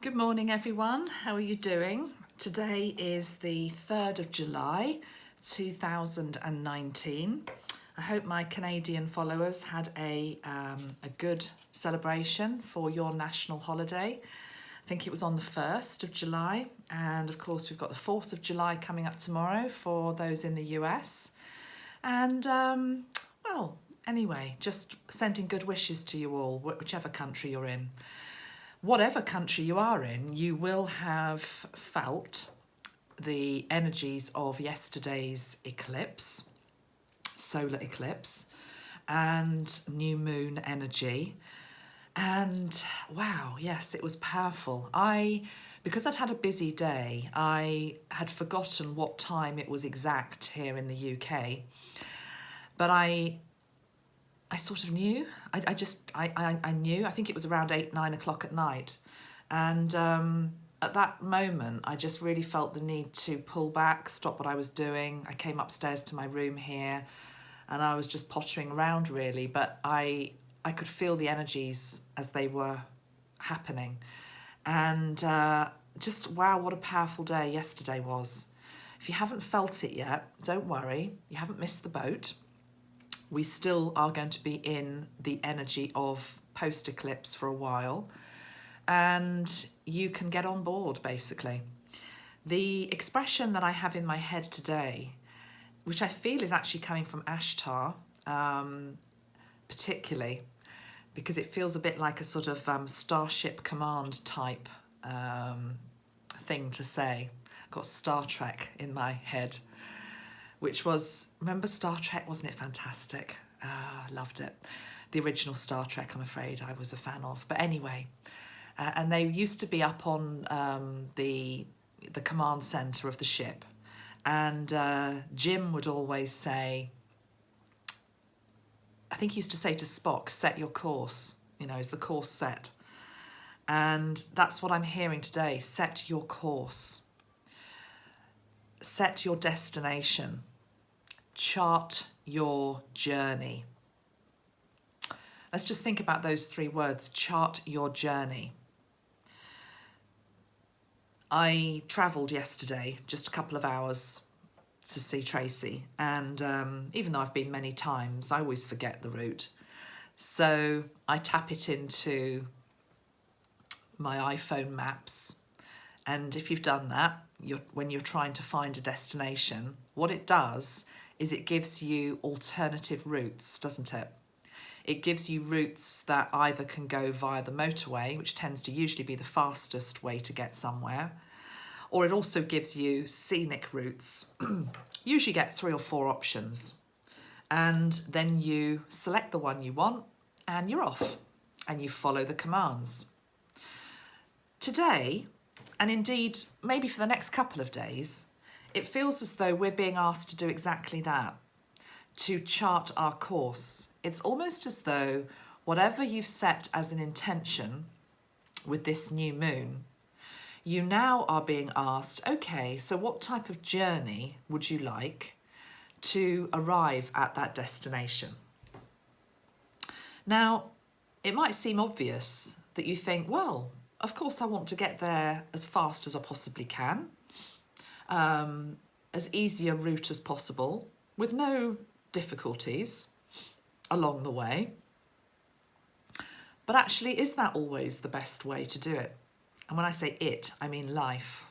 Good morning, everyone. How are you doing? Today is the 3rd of July, 2019. I hope my Canadian followers had a good celebration for your national holiday. I think it was on the 1st of July. And of course, we've got the 4th of July coming up tomorrow for those in the US. And, well, anyway, just sending good wishes to you all, whichever country you're in. Whatever country you are in, you will have felt the energies of yesterday's eclipse, solar eclipse, and new moon energy. And wow, yes, it was powerful. Because I'd had a busy day, I had forgotten what time it was exact here in the UK. But I sort of knew. I knew. I think it was around 8-9 o'clock at night. And at that moment, I just really felt the need to pull back, stop what I was doing. I came upstairs to my room here and I was just pottering around really. But I could feel the energies as they were happening. And just, wow, what a powerful day yesterday was. If you haven't felt it yet, don't worry. You haven't missed the boat. We still are going to be in the energy of post-eclipse for a while, and you can get on board, basically. The expression that I have in my head today, which I feel is actually coming from Ashtar, particularly, because it feels a bit like a sort of Starship Command type thing to say. I've got Star Trek in my head. Which was, remember Star Trek, wasn't it fantastic? I loved it. The original Star Trek, I'm afraid, I was a fan of. But anyway, and they used to be up on the command centre of the ship. And Jim would always say, I think he used to say to Spock, set your course, is the course set? And that's what I'm hearing today, set your course. Set your destination. Chart your journey. Let's just think about those 3 words, chart your journey. I travelled yesterday, just a couple of hours to see Tracy, and even though I've been many times, I always forget the route. So I tap it into my iPhone maps, and if you've done that, when you're trying to find a destination, what it does is it gives you alternative routes, doesn't it? It gives you routes that either can go via the motorway, which tends to usually be the fastest way to get somewhere, or it also gives you scenic routes. Usually get 3 or 4 options. And then you select the one you want and you're off and you follow the commands. Today, and indeed maybe for the next couple of days, it feels as though we're being asked to do exactly that, to chart our course. It's almost as though whatever you've set as an intention with this new moon, you now are being asked, okay, so what type of journey would you like to arrive at that destination? Now, it might seem obvious that you think, well, of course I want to get there as fast as I possibly can, as easy a route as possible, with no difficulties along the way. But actually, is that always the best way to do it? And when I say it, I mean life.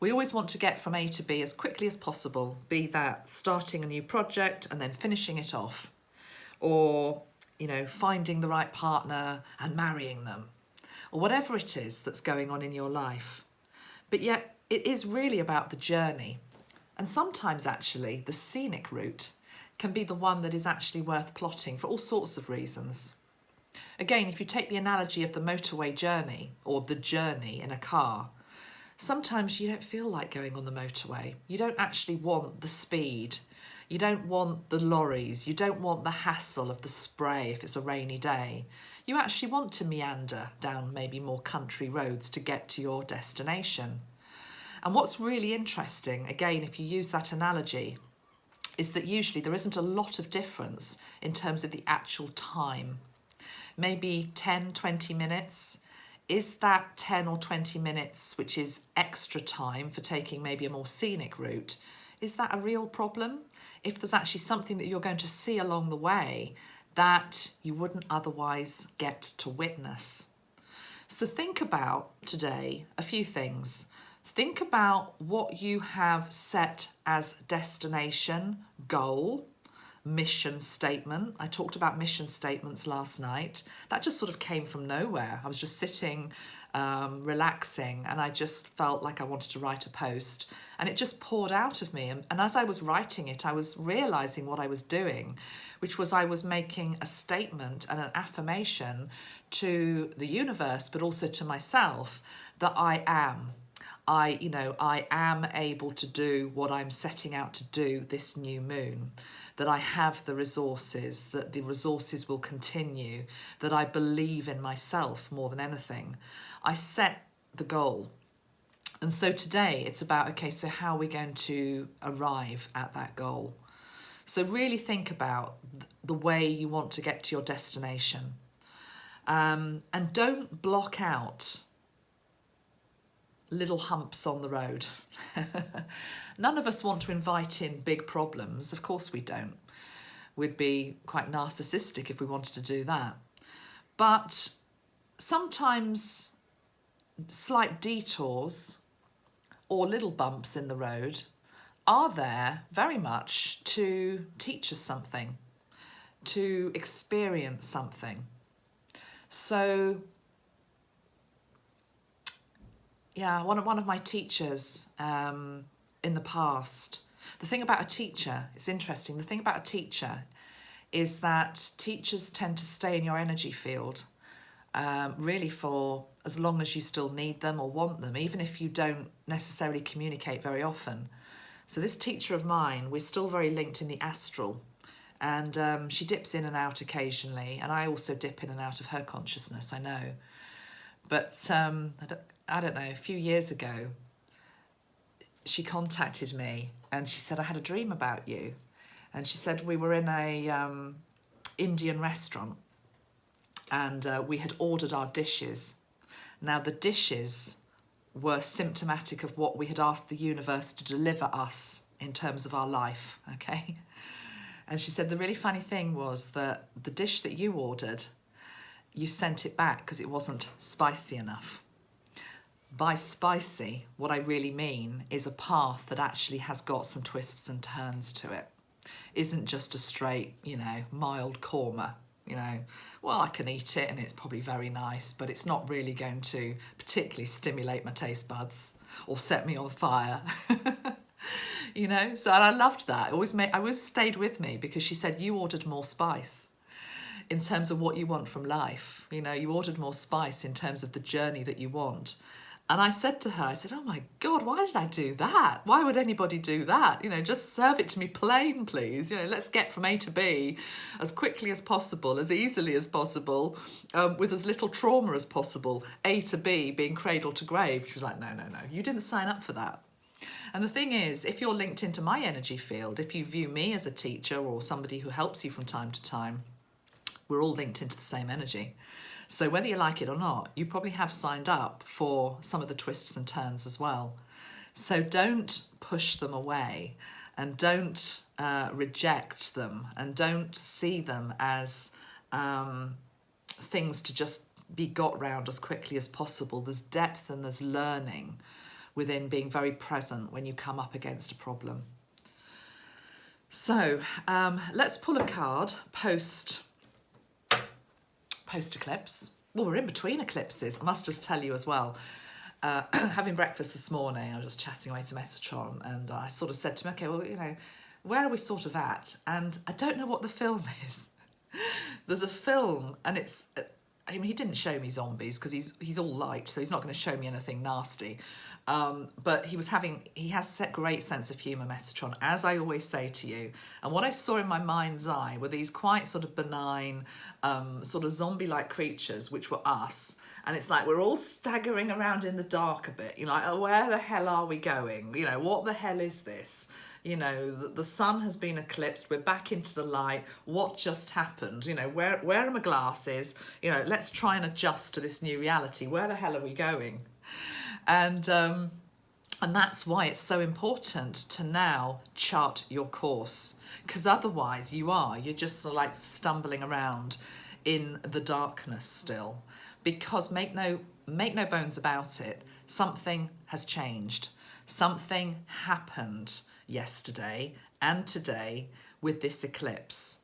We always want to get from A to B as quickly as possible, be that starting a new project and then finishing it off, or, finding the right partner and marrying them, or whatever it is that's going on in your life. But yet, it is really about the journey. And sometimes, actually, the scenic route can be the one that is actually worth plotting for all sorts of reasons. Again, if you take the analogy of the motorway journey or the journey in a car, sometimes you don't feel like going on the motorway. You don't actually want the speed. You don't want the lorries. You don't want the hassle of the spray if it's a rainy day. You actually want to meander down maybe more country roads to get to your destination. And what's really interesting, again, if you use that analogy, is that usually there isn't a lot of difference in terms of the actual time. Maybe 10, 20 minutes is that 10 or 20 minutes, which is extra time for taking maybe a more scenic route, is that a real problem? If there's actually something that you're going to see along the way that you wouldn't otherwise get to witness. So think about today a few things. Think about what you have set as destination, goal, mission statement. I talked about mission statements last night. That just sort of came from nowhere. I was just sitting, relaxing, and I just felt like I wanted to write a post, and it just poured out of me. And as I was writing it, I was realizing what I was doing, which was I was making a statement and an affirmation to the universe, but also to myself, that I am. I am able to do what I'm setting out to do this new moon, that I have the resources, that the resources will continue, that I believe in myself more than anything. I set the goal. And so today it's about, okay, so how are we going to arrive at that goal? So really think about the way you want to get to your destination. And don't block out little humps on the road. None of us want to invite in big problems. Of course we don't. We'd be quite narcissistic if we wanted to do that. But sometimes slight detours or little bumps in the road are there very much to teach us something, to experience something. So yeah, one of my teachers in the past, the thing about a teacher, it's interesting, the thing about a teacher is that teachers tend to stay in your energy field really for as long as you still need them or want them, even if you don't necessarily communicate very often. So this teacher of mine, we're still very linked in the astral, and she dips in and out occasionally, and I also dip in and out of her consciousness, I know. But I don't know, a few years ago, she contacted me and she said, I had a dream about you. And she said we were in a Indian restaurant, and we had ordered our dishes. Now the dishes were symptomatic of what we had asked the universe to deliver us in terms of our life, okay? And she said the really funny thing was that the dish that you ordered, you sent it back because it wasn't spicy enough. By spicy, what I really mean is a path that actually has got some twists and turns to it. Isn't just a straight, mild korma, well, I can eat it and it's probably very nice, but it's not really going to particularly stimulate my taste buds or set me on fire. So and I loved that. It always stayed with me, because she said, you ordered more spice in terms of what you want from life. You ordered more spice in terms of the journey that you want. And I said to her, oh my God, why did I do that? Why would anybody do that? Just serve it to me plain, please. Let's get from A to B as quickly as possible, as easily as possible, with as little trauma as possible. A to B being cradle to grave. She was like, no, you didn't sign up for that. And the thing is, if you're linked into my energy field, if you view me as a teacher or somebody who helps you from time to time, we're all linked into the same energy. So whether you like it or not, you probably have signed up for some of the twists and turns as well. So don't push them away, and don't reject them, and don't see them as things to just be got round as quickly as possible. There's depth and there's learning within being very present when you come up against a problem. So let's pull a card post-eclipse. Well, we're in between eclipses. I must just tell you as well, having breakfast this morning, I was just chatting away to Metatron, and I sort of said to him, okay, well, where are we sort of at? And I don't know what the film is. There's a film, and it's, he didn't show me zombies because he's all light, so he's not going to show me anything nasty. But he has a great sense of humour, Metatron, as I always say to you. And what I saw in my mind's eye were these quite sort of benign, sort of zombie-like creatures, which were us. And it's like we're all staggering around in the dark a bit. Oh, where the hell are we going? What the hell is this? You know, the sun has been eclipsed. We're back into the light. What just happened? You know, where are my glasses? You know, let's try and adjust to this new reality. Where the hell are we going? And that's why it's so important to now chart your course, because otherwise you're just sort of like stumbling around in the darkness still. Because make no bones about it, something has changed. Something happened yesterday and today with this eclipse.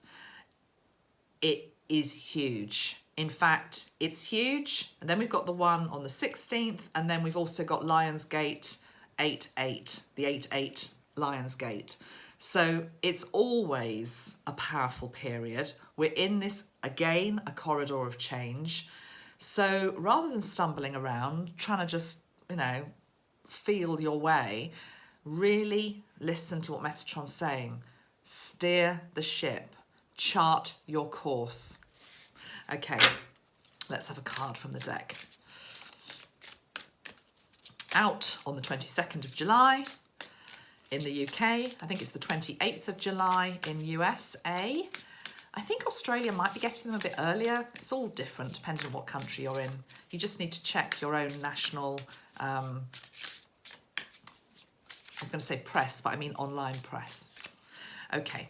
It is huge. In fact, it's huge. And then we've got the one on the 16th, and then we've also got Lionsgate 8-8, the 8-8 Lionsgate. So it's always a powerful period. We're in this, again, a corridor of change. So rather than stumbling around, trying to just, you know, feel your way, really listen to what Metatron's saying. Steer the ship. Chart your course. Okay, let's have a card from the deck. Out on the 22nd of July in the UK. I think it's the 28th of July in USA. I think Australia might be getting them a bit earlier. It's all different depending on what country you're in. You just need to check your own national, I was going to say press, but I mean online press. Okay.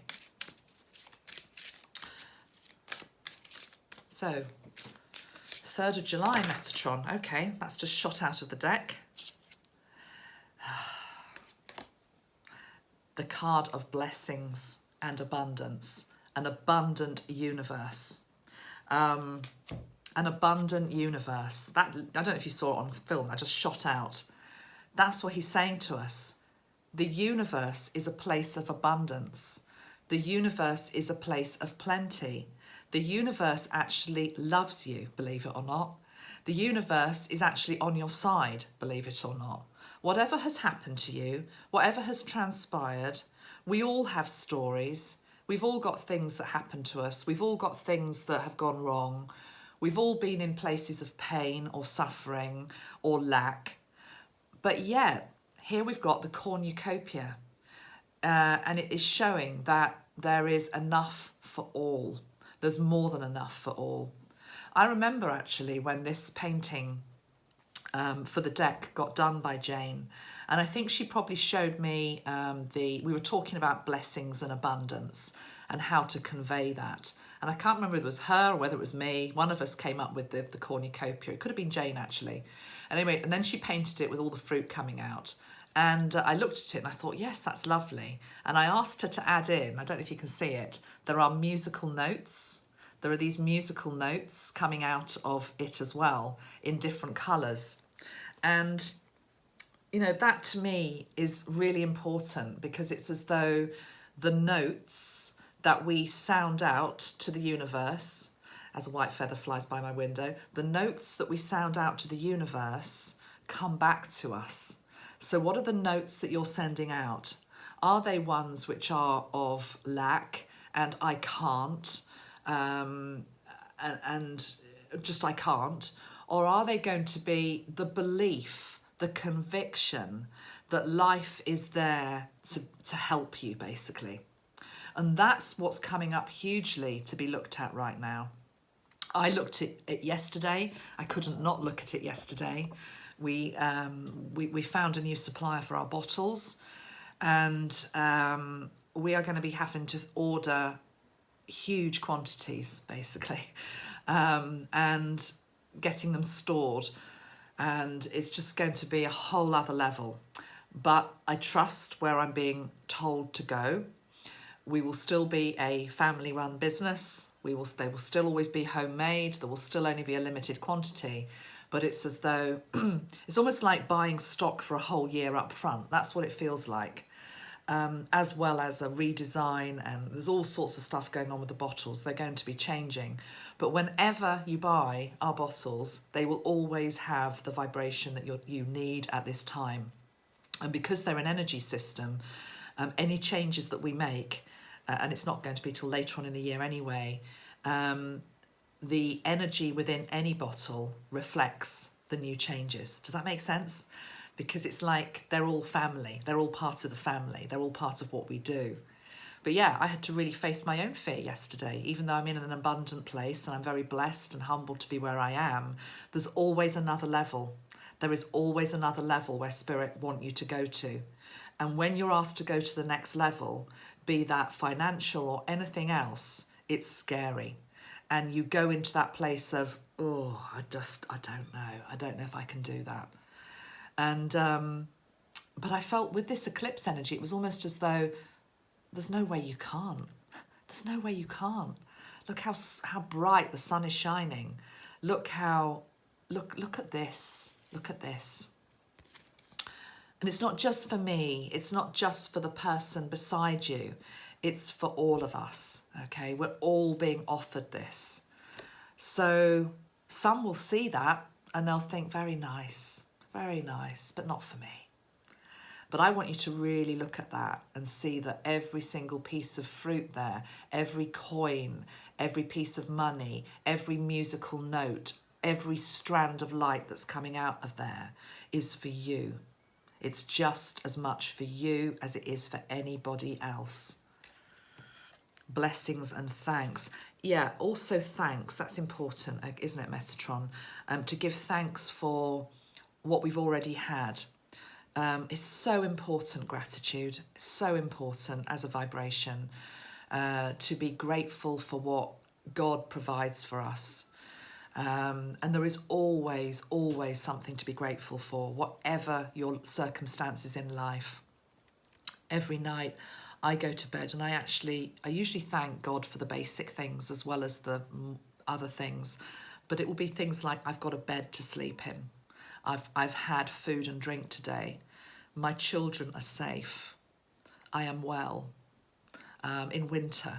So, 3rd of July, Metatron. Okay, that's just shot out of the deck. The card of blessings and abundance. An abundant universe. An abundant universe. That, I don't know if you saw it on film, that just shot out. That's what he's saying to us. The universe is a place of abundance. The universe is a place of plenty. The universe actually loves you, believe it or not. The universe is actually on your side, believe it or not. Whatever has happened to you, whatever has transpired, we all have stories. We've all got things that happen to us. We've all got things that have gone wrong. We've all been in places of pain or suffering or lack. But yet, here we've got the cornucopia. And it is showing that there is enough for all. There's more than enough for all. I remember actually when this painting for the deck got done by Jane, and I think she probably showed me we were talking about blessings and abundance and how to convey that. And I can't remember if it was her or whether it was me. One of us came up with the cornucopia. It could have been Jane actually. Anyway, and then she painted it with all the fruit coming out. And I looked at it and I thought, yes, that's lovely. And I asked her to add in, I don't know if you can see it, there are musical notes. There are these musical notes coming out of it as well in different colours. And, you know, that to me is really important because it's as though the notes that we sound out to the universe, as a white feather flies by my window, the notes that we sound out to the universe come back to us. So what are the notes that you're sending out? Are they ones which are of lack and I can't, and just I can't? Or are they going to be the belief, the conviction that life is there to help you, basically? And that's what's coming up hugely to be looked at right now. I looked at it yesterday. I couldn't not look at it yesterday. We found a new supplier for our bottles, and we are going to be having to order huge quantities, basically, and getting them stored. And it's just going to be a whole other level. But I trust where I'm being told to go. We will still be a family-run business. They will still always be homemade. There will still only be a limited quantity. But it's as though, it's almost like buying stock for a whole year up front. That's what it feels like. As well as a redesign, and there's all sorts of stuff going on with the bottles. They're going to be changing. But whenever you buy our bottles, they will always have the vibration that you need at this time. And because they're an energy system, any changes that we make, and it's not going to be till later on in the year anyway, the energy within any bottle reflects the new changes. Does that make sense? because it's like they're all family. They're all part of the family. They're all part of what we do. But yeah, I had to really face my own fear yesterday. Even though I'm in an abundant place and I'm very blessed and humbled to be where I am, there's always another level. There is always another level where Spirit want you to go to. And when you're asked to go to the next level, be that financial or anything else, it's scary. And you go into that place of, oh, I don't know. I don't know if I can do that. And, but I felt with this eclipse energy, it was almost as though there's no way you can't. There's no way you can't. Look how bright the sun is shining. Look at this. Look at this. And it's not just for me. It's not just for the person beside you. It's for all of us, okay? We're all being offered this. So some will see that and they'll think, very nice, but not for me. But I want you to really look at that and see that every single piece of fruit there, every coin, every piece of money, every musical note, every strand of light that's coming out of there is for you. It's just as much for you as it is for anybody else. Blessings and thanks. Yeah, also thanks. That's important, isn't it, Metatron? To give thanks for what we've already had. It's so important, gratitude. So important as a vibration. To be grateful for what God provides for us. And there is always something to be grateful for, whatever your circumstances in life. Every night I go to bed and I usually thank God for the basic things as well as the other things. But it will be things like I've got a bed to sleep in. I've had food and drink today. My children are safe. I am well. In winter,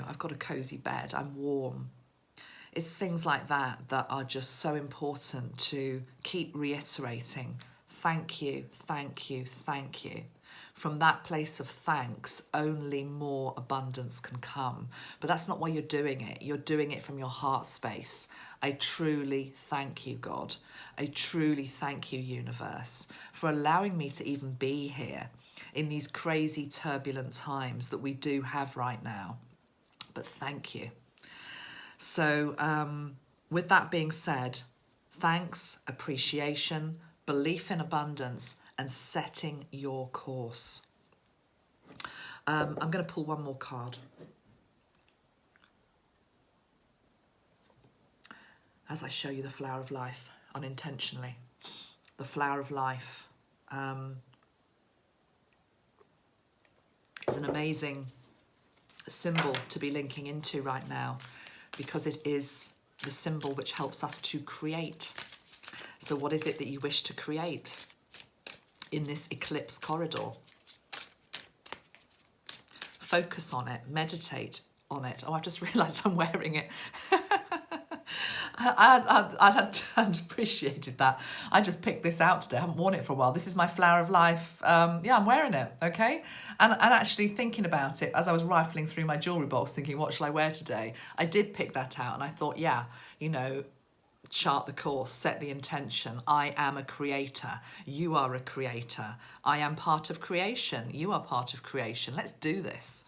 I've got a cozy bed. I'm warm. It's things like that are just so important to keep reiterating. Thank you, thank you, thank you. From that place of thanks, only more abundance can come. But that's not why you're doing it. You're doing it from your heart space. I truly thank you, God. I truly thank you, universe, for allowing me to even be here in these crazy, turbulent times that we do have right now. But thank you. So with that being said, thanks, appreciation, belief in abundance, and setting your course. I'm going to pull one more card. As I show you the flower of life unintentionally. The flower of life is an amazing symbol to be linking into right now, because it is the symbol which helps us to create. So what is it that you wish to create in this eclipse corridor? Focus on it, meditate on it. Oh, I've just realised I'm wearing it. I hadn't appreciated that. I just picked this out today. I haven't worn it for a while. This is my flower of life. Yeah, I'm wearing it, okay? And actually thinking about it, as I was rifling through my jewellery box, thinking, what shall I wear today? I did pick that out and I thought, yeah, chart the course, set the intention. I am a creator. You are a creator. I am part of creation. You are part of creation. Let's do this.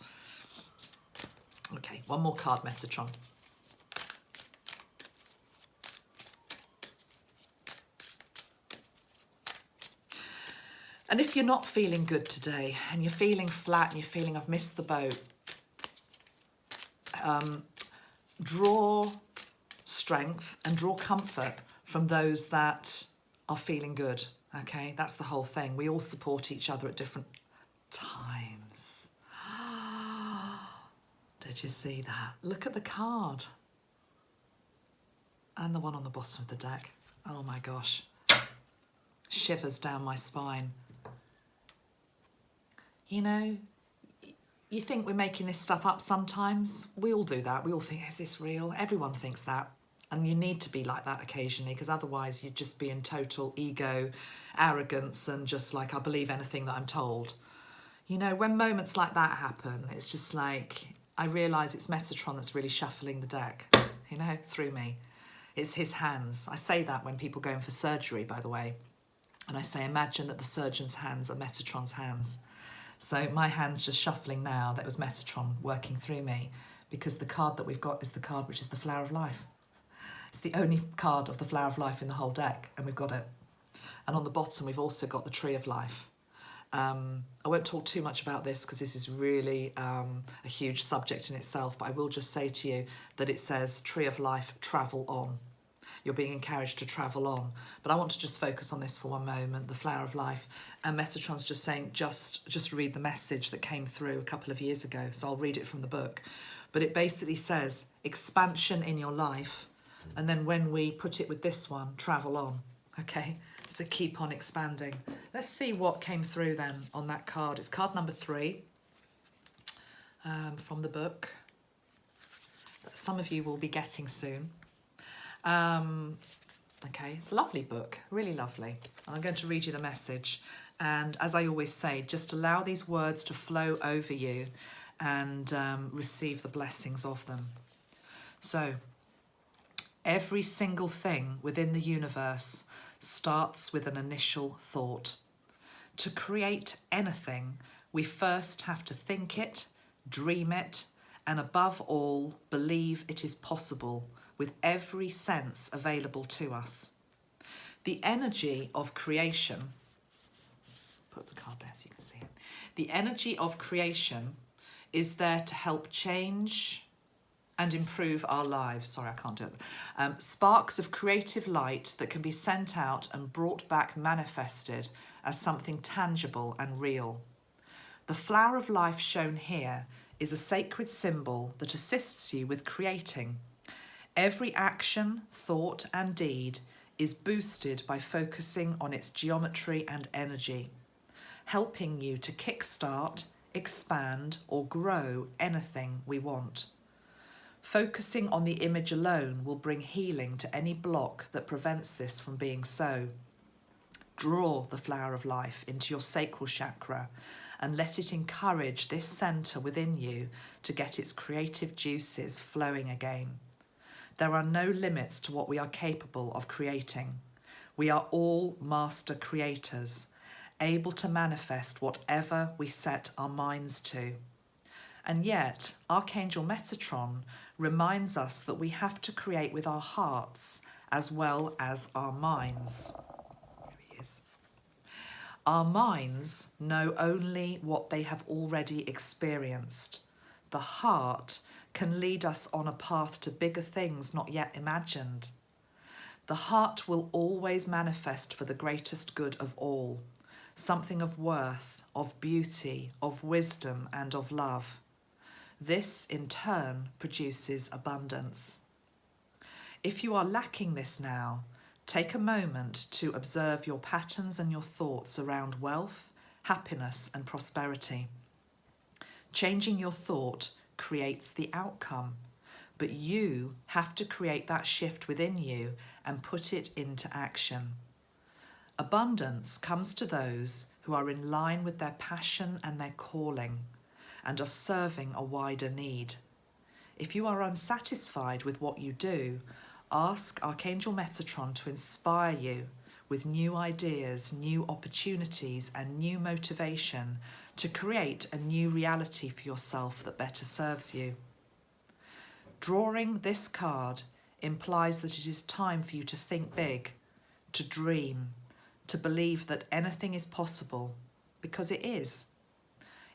Okay, one more card, Metatron. And if you're not feeling good today and you're feeling flat and you're feeling I've missed the boat, draw strength and draw comfort from those that are feeling good, okay? That's the whole thing. We all support each other at different times. Did you see that? Look at the card. And the one on the bottom of the deck. Oh my gosh. Shivers down my spine. You think we're making this stuff up sometimes. We all do that. We all think, is this real? Everyone thinks that. And you need to be like that occasionally, because otherwise you'd just be in total ego, arrogance, and just like, I believe anything that I'm told. When moments like that happen, it's just like, I realise it's Metatron that's really shuffling the deck, through me. It's his hands. I say that when people go in for surgery, by the way. And I say, imagine that the surgeon's hands are Metatron's hands. So my hand's just shuffling now. That was Metatron working through me, because the card that we've got is the card which is the Flower of Life. It's the only card of the Flower of Life in the whole deck, and we've got it. And on the bottom, we've also got the Tree of Life. I won't talk too much about this because this is really a huge subject in itself, but I will just say to you that it says Tree of Life, travel on. You're being encouraged to travel on. But I want to just focus on this for one moment, the Flower of Life. And Metatron's just saying, just read the message that came through a couple of years ago. So I'll read it from the book. But it basically says, expansion in your life. And then when we put it with this one, travel on. Okay, so keep on expanding. Let's see what came through then on that card. It's card number 3 from the book that some of you will be getting soon. Okay, it's a lovely book, really lovely. I'm going to read you the message. And as I always say, just allow these words to flow over you and receive the blessings of them. So, every single thing within the universe starts with an initial thought. To create anything, we first have to think it, dream it, and above all, believe it is possible with every sense available to us. The energy of creation, put the card there so you can see it. The energy of creation is there to help change and improve our lives. Sorry, I can't do it. Sparks of creative light that can be sent out and brought back manifested as something tangible and real. The flower of life shown here is a sacred symbol that assists you with creating. Every action, thought and deed is boosted by focusing on its geometry and energy, helping you to kickstart, expand or grow anything we want. Focusing on the image alone will bring healing to any block that prevents this from being so. Draw the flower of life into your sacral chakra and let it encourage this centre within you to get its creative juices flowing again. There are no limits to what we are capable of creating. We are all master creators, able to manifest whatever we set our minds to. And yet, Archangel Metatron reminds us that we have to create with our hearts as well as our minds. Here he is. Our minds know only what they have already experienced. The heart can lead us on a path to bigger things not yet imagined. The heart will always manifest for the greatest good of all, something of worth, of beauty, of wisdom and of love. This in turn produces abundance. If you are lacking this now, take a moment to observe your patterns and your thoughts around wealth, happiness and prosperity. Changing your thought creates the outcome, but you have to create that shift within you and put it into action. Abundance comes to those who are in line with their passion and their calling and are serving a wider need. If you are unsatisfied with what you do, ask Archangel Metatron to inspire you with new ideas, new opportunities and new motivation to create a new reality for yourself that better serves you. Drawing this card implies that it is time for you to think big, to dream, to believe that anything is possible, because it is.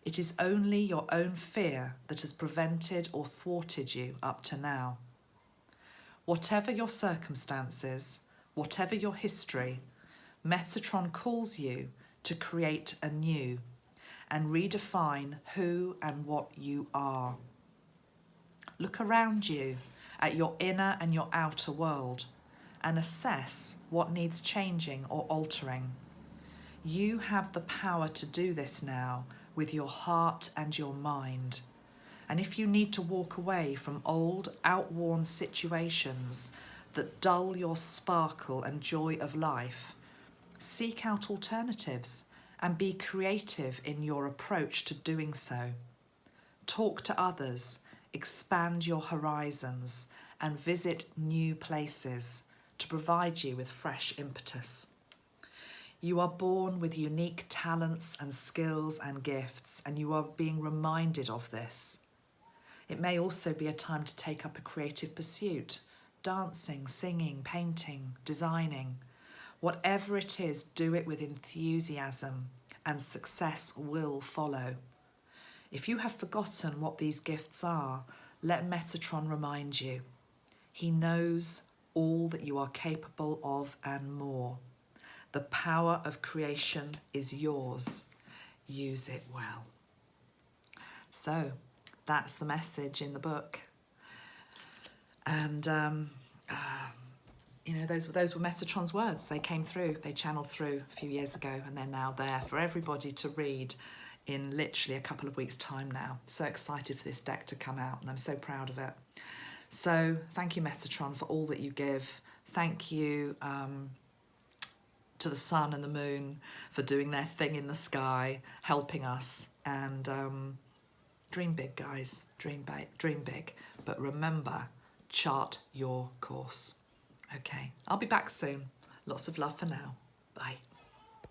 It is only your own fear that has prevented or thwarted you up to now. Whatever your circumstances, whatever your history, Metatron calls you to create anew and redefine who and what you are. Look around you at your inner and your outer world and assess what needs changing or altering. You have the power to do this now with your heart and your mind. And if you need to walk away from old, outworn situations that dull your sparkle and joy of life, seek out alternatives and be creative in your approach to doing so. Talk to others, expand your horizons, and visit new places to provide you with fresh impetus. You are born with unique talents and skills and gifts, and you are being reminded of this. It may also be a time to take up a creative pursuit, dancing, singing, painting, designing. Whatever it is, do it with enthusiasm, and success will follow. If you have forgotten what these gifts are, let Metatron remind you. He knows all that you are capable of and more. The power of creation is yours. Use it well. So that's the message in the book. And, you know, those were Metatron's words. They came through, they channeled through a few years ago, and they're now there for everybody to read in literally a couple of weeks' time now. So excited for this deck to come out, and I'm so proud of it. So thank you, Metatron, for all that you give. Thank you to the sun and the moon for doing their thing in the sky, helping us. And dream big, guys. Dream big. But remember, chart your course. Okay, I'll be back soon. Lots of love for now. Bye.